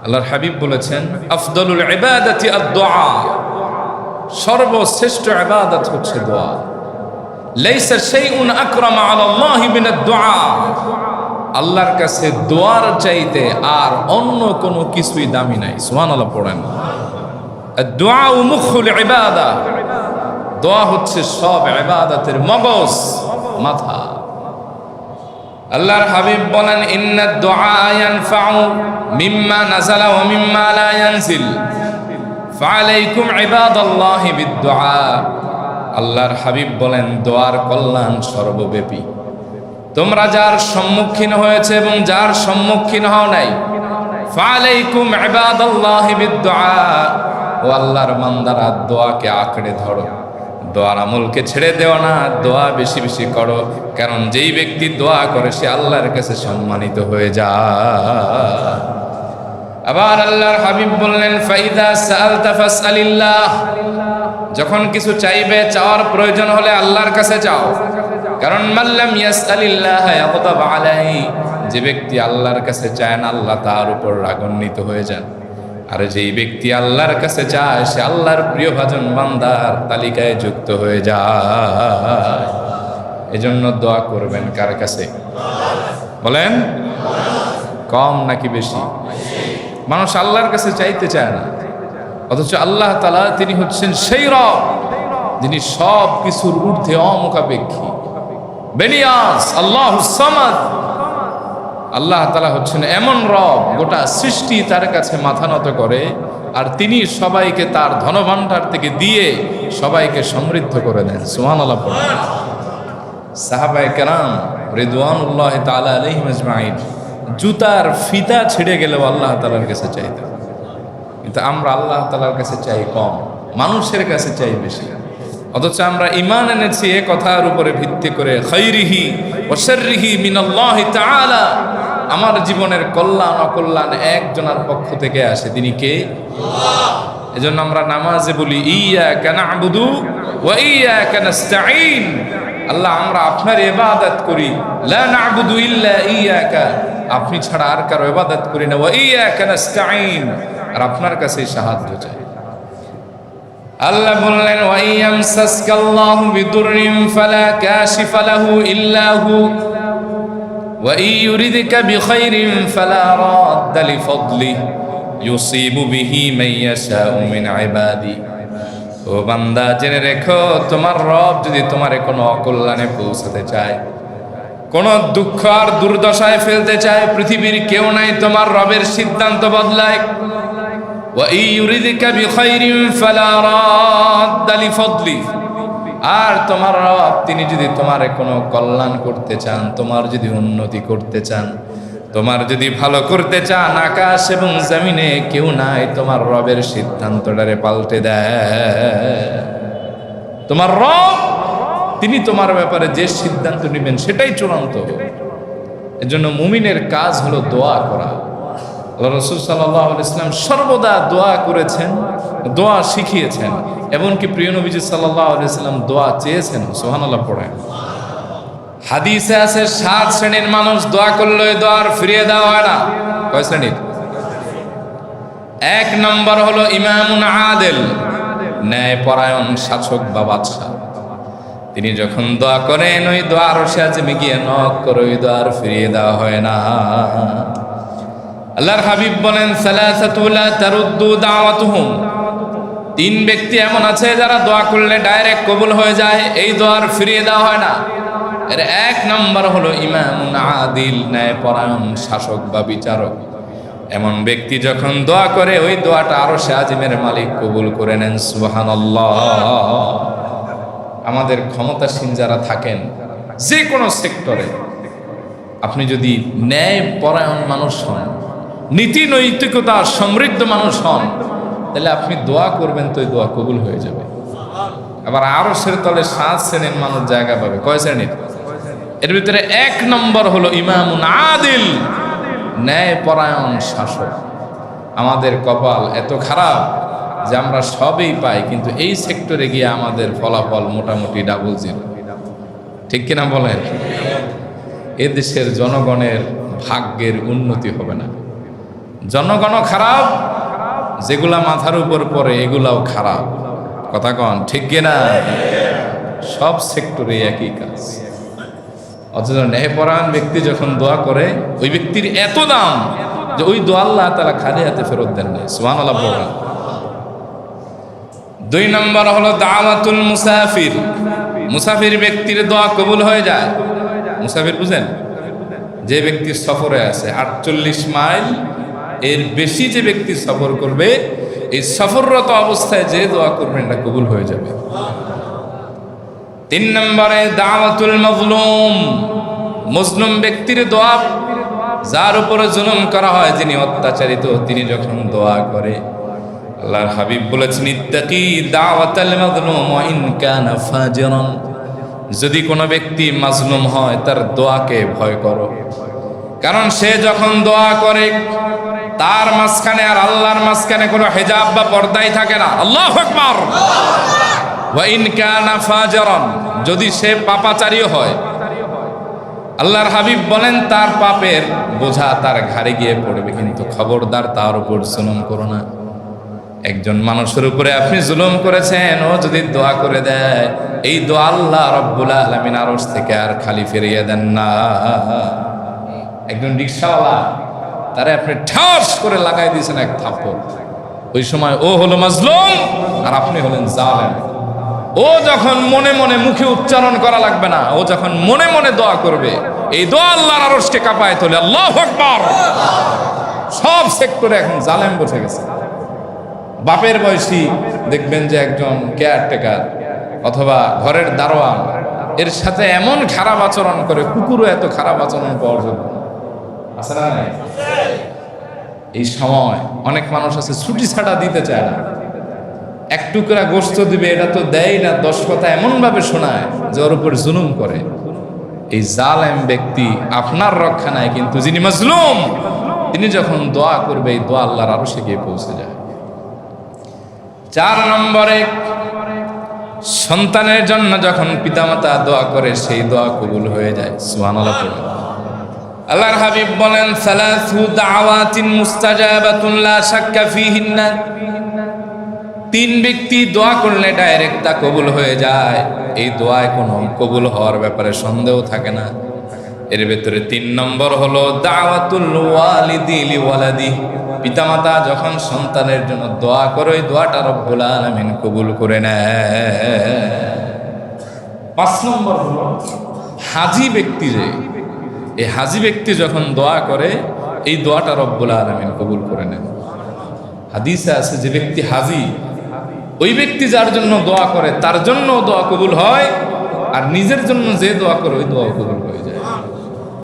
আল্লাহর হাবিব বলেছেন, আফদলুল ইবাদাতি আদ-দুআ, সর্বশ্রেষ্ঠ ইবাদত হচ্ছে দোয়া। লাইসা শাইউন আকরামা আলাল্লাহি মিনাদ দুআ, আল্লাহর কাছে দোয়ার চাইতে আর অন্য কোনো কিছুই দামি নাই। সুবহানাল্লাহ পড়েন। আদ-দুআ মুখুল ইবাদা, দোয়া হচ্ছে সব ইবাদতের মগজ, মাথা। আল্লাহর হাবিব বলেন, ইন্নাদ দুআ ইয়ানফাউ মিম্মা নাযালা ওয়া মিম্মা লা ইয়ানজিল ফাআলাইকুম ইবাদাল্লাহি বিদ-দুআ। আল্লাহর হাবিব বলেন, দোয়ার কল্যাণ সর্বব্যাপী। তোমরা যার সম্মুখীন হয়েছে এবং যার সম্মুখীন হও নাই, ফাআলাইকুম ইবাদাল্লাহি বিদ-দুআ, ও আল্লাহর বান্দারা দোয়াকে আঁকড়ে ধরো, দোয়ার আমলকে ছেড়ে দেও না, দোয়া বেশি বেশি করো। কারণ যেই ব্যক্তি দোয়া করে সে আল্লাহর কাছে সম্মানিত হয়ে যায়। আবার আল্লাহর হাবিব বললেন, ফাইদা সাআলতা ফাসআলিল্লাহ, যখন কিছু চাইবে, চাওয়ার প্রয়োজন হলে আল্লাহর কাছে চাও। কারণ মাল্লাম ইয়াসআলিল্লাহ ইয়াগদাব আলাইহি, যে ব্যক্তি আল্লাহর কাছে চায় না, আল্লাহ তার উপর রাগান্বিত হয়ে যান। আর যেই ব্যক্তি আল্লাহর কাছে চায়, সে আল্লাহর প্রিয়ভাজন বান্দার তালিকায় যুক্ত হয়ে যায়। এজন্য দোয়া করবেন কার কাছে? বলেন, কম নাকি বেশি? মানুষ আল্লাহর কাছে চাইতে চায় না, অথচ আল্লাহ তাআলা তিনি হচ্ছেন সেই রব যিনি সব কিছুর ঊর্ধ্বে, অমুখাপেক্ষী, বেনিয়াস, আল্লাহুস সামাদ। আল্লাহ তাআলা হচ্ছেন এমন রব, গোটা সৃষ্টি তার কাছে মাথা নত করে, আর তিনি সবাইকে তার ধনভাণ্ডার থেকে দিয়ে সবাইকে সমৃদ্ধ করে দেন। সুবহানাল্লাহ পড়েন। সাহাবায়ে কেরাম রিদওয়ানুল্লাহি তাআলা আলাইহিম আজমাইন জুতার ফিতা ছিঁড়ে গেলেও আল্লাহ তাআলার কাছে চাইতেন। কিন্তু আমরা আল্লাহ তাআলার কাছে চাই কম, মানুষের কাছে চাই বেশি। অথচ আমরা ঈমান এনেছি এ কথার উপরে ভিত্তি করে, খাইরিহি ওয়া শাররিহি মিনাল্লাহি তাআলা, আমার জীবনের কল্যাণ অকল্যাণ একজনের পক্ষ থেকে আসে, তিনি কে? আল্লাহ। এজন্য আমরা নামাজে বলি, ইয়্যাকা না'বুদু ওয়া ইয়্যাকা নাস্তাঈন। আল্লাহ, আমরা আপনার ইবাদত করি, লা না'বুদু ইল্লা ইয়্যাকা, আপনি ছাড়া আর কারো ইবাদত করি না, ওয়া ইয়্যাকা নাস্তাঈন, আর আপনার কাছেই সাহায্য চাই। আল্লাহ বললেন, ওয়া ইয়ামসাসকাল্লাহু বিদুররিন ফালা কাশিফা লাহু ইল্লা হু ওয়া ইউরিদকা বিখাইরিন ফালা রাদ্দা লিফাদলিহি ইউসিবু বিহি মান ইয়াশাউ মিন ইবাদি। ও বান্দা, জেনে রেখো, তোমার রব যদি তোমারে কোনো অকল্যাণে পৌঁছাতে চায়, কোন দুঃখ আর দুর্দশায় ফেলতে চায়, পৃথিবীর কেউ নাই তোমার রবের সিদ্ধান্ত বদলায়। আর তোমার রব তিনি যদি তোমারে কোনো কল্যাণ করতে চান, তোমার যদি উন্নতি করতে চান, তোমার যদি ভালো করতে চান, আকাশ এবং জমিনে কেউ নাই তোমার রবের সিদ্ধান্তটারে পাল্টে দেয়। তোমার রব তিনি তোমার ব্যাপারে যে সিদ্ধান্ত নেবেন সেটাই চূড়ান্ত। এজন্য মুমিনের কাজ হলো দোয়া করা। আল্লাহ রাসূল সাল্লাল্লাহু আলাইহি ওয়াসাল্লাম সর্বদা দোয়া করেছেন, দোয়া শিখিয়েছেন, এমনকি প্রিয় নবীজি সাল্লাল্লাহু আলাইহি ওয়াসাল্লাম দোয়া চেয়েছেন। সুবহানাল্লাহ পড়েন। হাদিসে আছে 7 শ্রেণীর মানুষ দোয়া করলে দোয়ার ফিরিয়ে দেওয়া হয় না। কয় শ্রেণীর? 1 নম্বর হলো ইমামুন আদিল, ন্যায়পরায়ণ শাসক বা বাদশা। তিনি যখন দোয়া করেন, ওই দোয়ার আরশে গিয়ে নক করে ওই দোয়ার ফিরিয়ে দেওয়া হয় না। আল্লাহর হাবিব বলেন, সালাসাতু লা তারুদ্দু দাওয়াতুহুম, 3 ব্যক্তি এমন আছে যারা দোয়া করলে ডাইরেক্ট কবুল হয়ে যায়, এই দোয়ার ফিরিয়ে দেওয়া হয় না। এর 1 নম্বর হলো ইমামুন আদিল, ন্যায়পরায়ণ শাসক বা বিচারক। এমন ব্যক্তি যখন দোয়া করে, ওই দোয়াটা আরশে আজিমের মালিক কবুল করে নেন। সুবহানাল্লাহ। আমাদের ক্ষমতাসীন যারা থাকেন যে কোনো সেক্টরে, আপনি যদি ন্যায়পরায়ণ মানুষ হন, নীতি নৈতিকতা সমৃদ্ধ মানুষ হন, তাহলে আপনি দোয়া করবেন তো ওই দোয়া কবুল হয়ে যাবে। আবার আরশের তলে 7 শ্রেণীর মানুষ জায়গা পাবে। কয় শ্রেণীর? এর ভিতরে 1 নম্বর হলো ইমামুন আদিল, ন্যায়পরায়ণ শাসক। আমাদের কপাল এত খারাপ যে আমরা সবই পাই, কিন্তু এই সেক্টরে গিয়ে আমাদের ফলাফল মোটামুটি ডাবল জিরো। ঠিক কিনা বলেন? এ দেশের জনগণের ভাগ্যের উন্নতি হবে না। জনগণ খারাপ, যেগুলা মাথার উপর পড়ে এগুলাও খারাপ। কথা কন ঠিক কিনা? সব সেক্টরে একই কাজ। অথচ ন্যায়পরায়ণ ব্যক্তি যখন দোয়া করে, ওই ব্যক্তির এত দাম যে ওই দোয়া আল্লাহ তাআলা খালি হাতে ফেরত দেন না। সুবহানাল্লাহ বলেন। 2 নম্বর হলো দাওয়াতুল মুসাফির। মুসাফির ব্যক্তির দোয়া কবুল হয়ে যায়। মুসাফির বুঝেন? যে ব্যক্তি সফরে আছে 48 মাইল এর বেশি যে ব্যক্তি সফর করবে, এই সফররত অবস্থায় যে দোয়া করবেন এটা কবুল হয়ে যাবে। 3 নম্বরে দাওয়াতুল মাজলুম। মজলুম ব্যক্তির দোয়া, যার উপরে জুলুম করা হয়, যিনি অত্যাচারিত, তিনি যখন দোয়া করে, আল্লাহর হাবিব বলেছেন ইত্তাকি দাওয়াতাল মাজলুম ওয়া ইন কানা ফাজিরান। যদি কোনো ব্যক্তি মাজলুম হয় তার দোয়াকে ভয় করো, কারণ সে যখন দোয়া করে তার মাঝখানে আর আল্লাহর মাঝখানে কোনো হিজাব বা পর্দাই থাকে না। আল্লাহু আকবার। ওয়া ইন কানা ফাজিরান, যদি সে পাপাচারী হয়, আল্লাহর হাবিব বলেন তার পাপের বোঝা তার ঘাড়ে গিয়ে পড়বে, কিন্তু খবরদার তার উপর জুলুম করো না। একজন মানুষের উপরে আপনি জুলুম করেছেন, ও যদি দোয়া করে দেয়, এই দোয়া আল্লাহ রাব্বুল আলামিন আরশ থেকে আর খালি ফিরিয়ে দেন না। একজন রিকশাওয়ালা, তারে আপনি ঠাস করে লাগাই দিয়েছেন এক থাপ্পড়, ওই সময় ও হলো মাজলুম আর আপনি হলেন জালেম। ও যখন মনে মনে, মুখে উচ্চারণ করা লাগবে না, ও যখন মনে মনে দোয়া করবে, এই দোয়া আল্লাহর আরশকে কাঁপায় তোলে। আল্লাহু আকবার। সব সেক্টরে এখন জালেম বসে গেছে। বাপের বয়সী দেখবেন যে একজন কেয়ারটেকার অথবা ঘরের দারোয়ান, এর সাথে এমন খারাপ আচরণ করে, কুকুরও এত খারাপ আচরণ পাওয়ার জন্য আছে না নাই? এই সময় অনেক মানুষ আছে ছুটি ছাড়া দিতে চায় না, এক টুকরা গোশত দিবে, এটা তো দেয় না, 10 কথা এমন ভাবে শোনায় যে ওর উপর জুলুম করে। এই জালেম ব্যক্তি আপনার রক্ষা নাই, কিন্তু যিনি মাজলুম তিনি যখন দোয়া করবে, এই দোয়া আল্লাহর আরশে গিয়ে পৌঁছে যায়। 4 নম্বরে সন্তানের জন্য যখন পিতামাতা দোয়া করে, সেই দোয়া কবুল হয়ে যায়। সুবহানাল্লাহ। আল্লাহর হাবিব বলেন সালাসু দাওয়াতিন মুস্তাজাবাতুন লা শাক্কা ফিহিন্না। 3 ব্যক্তি দোয়া করলে ডাইরেক্ট তা কবুল হয়ে যায়, এই দোয়ায় কোনো কবুল হওয়ার ব্যাপারে সন্দেহ থাকে না। এর ভেতরে 3 নম্বর হলো দাওয়াতুল ওয়ালিদি লিওয়ালাদি। পিতামাতা যখন সন্তানের জন্য দোয়া করে, ওই দোয়াটা রব্বুল আলামিন কবুল করে নেয়। 5 নম্বর হলো হাজী ব্যক্তি। যে এই হাজী ব্যক্তি যখন দোয়া করে, এই দোয়াটা রব্বুল আলামিন কবুল করে নেন। হাদিসে আছে যে ব্যক্তি হাজী, ওই ব্যক্তি যার জন্য দোয়া করে তার জন্য দোয়া কবুল হয়, আর নিজের জন্য যে দোয়া করে ওই দোয়া কবুল হয়ে যায়।